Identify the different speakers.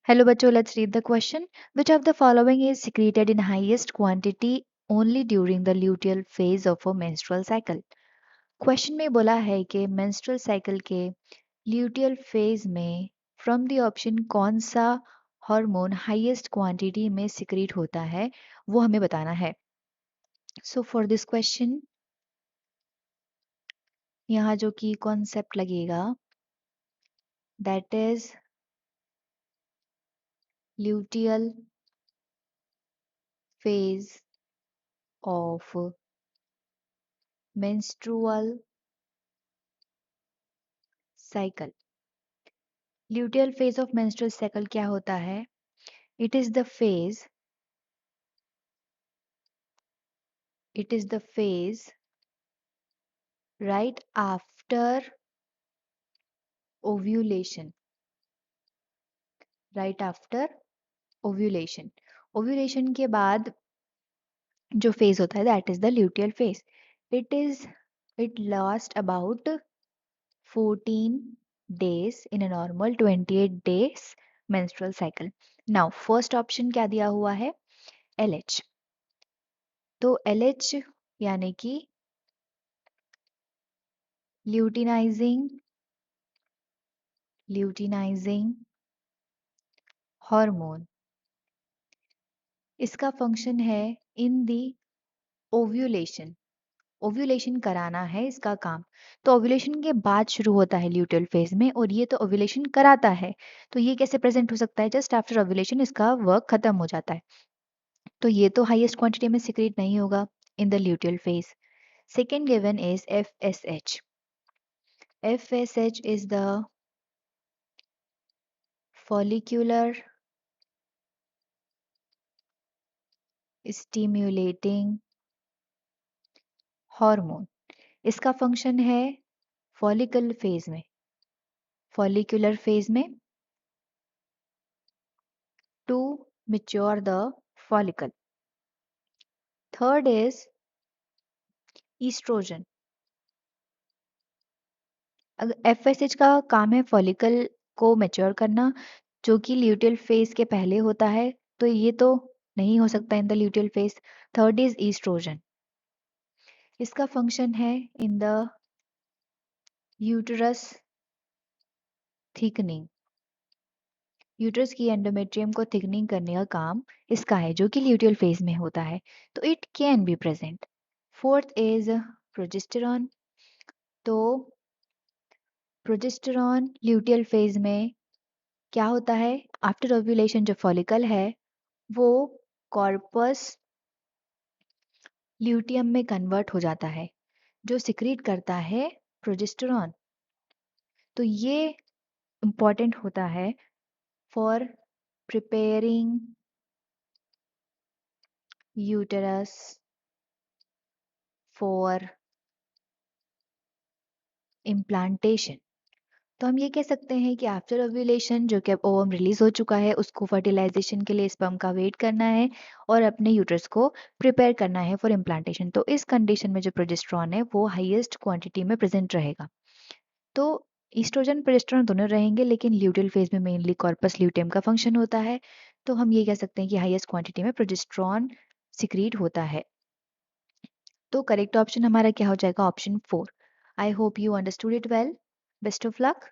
Speaker 1: Hello, बच्चों. Let's read the question. Which of the following is secreted in highest quantity only during the luteal phase of a menstrual cycle? Question में बोला है कि menstrual cycle के luteal phase में from the option कौन सा hormone highest quantity में secrete होता है वो हमें बताना है. So for this question यहाँ जो की concept लगेगा that is luteal phase of menstrual cycle. Luteal phase of menstrual cycle क्या होता है? It is the phase right after ovulation. Ovulation के बाद जो फेज होता है that is the luteal phase. It last about 14 days in a normal 28 days menstrual cycle. Now first option क्या दिया हुआ है? LH. तो LH यानी कि ल्यूटिनाइजिंग हार्मोन. इसका फंक्शन है इन दी ओव्यूलेशन. ओव्यूलेशन कराना है इसका काम. तो ओव्यूलेशन के बाद शुरू होता है ल्यूटियल फेज में और ये तो ओव्यूलेशन कराता है. तो ये कैसे प्रेजेंट हो सकता है? जस्ट आफ्टर ओव्यूलेशन इसका वर्क खत्म हो जाता है. तो ये तो हाईएस्ट क्वांटिटी में सिक्रेट नहीं होगा in the luteal phase. Second given is FSH. FSH is the follicular stimulating hormone. इसका फंक्शन है फॉलिकुलर फेज में to mature the follicle. Third is oestrogen. अगर FSH का काम है फॉलिकल को मैच्योर करना जो कि ल्यूटियल फेज के पहले होता है, तो ये तो नहीं हो सकता in the luteal phase. Third is oestrogen. इसका फंक्शन है in the uterus thickening. Uterus की एंडोमेट्रियम को थिकनिंग करने का काम इसका है जो कि ल्यूटियल फेज में होता है. तो it can be present. Fourth is progesterone. तो प्रोजेस्टेरॉन ल्यूटियल फेज में क्या होता है? आफ्टर ओव्यूलेशन जो फॉलिकल है वो कॉर्पस ल्यूटियम में कन्वर्ट हो जाता है जो सिक्रीट करता है प्रोजेस्टेरॉन. तो ये इंपॉर्टेंट होता है for preparing uterus for implantation. तो हम ये कह सकते हैं कि आफ्टर ओव्यूलेशन जो कि अब ओवम रिलीज हो चुका है उसको फर्टिलाइजेशन के लिए स्पर्म का वेट करना है और अपने यूट्रस को प्रिपेयर करना है फॉर इम्प्लांटेशन. तो इस कंडीशन में जो प्रोजेस्टेरॉन है वो हाईएस्ट क्वांटिटी में प्रेजेंट रहेगा. तो ईस्ट्रोजन प्रोजेस्टेरॉन दोनों रहेंगे लेकिन ल्यूटियल फेज में मेनली कॉर्पस ल्यूटियम का फंक्शन होता है. तो हम ये कह सकते हैं कि हाईएस्ट क्वांटिटी में प्रोजेस्टेरॉन सिक्रीट होता है. तो करेक्ट ऑप्शन हमारा क्या हो जाएगा? Option 4. I hope you understood it well. Best of luck.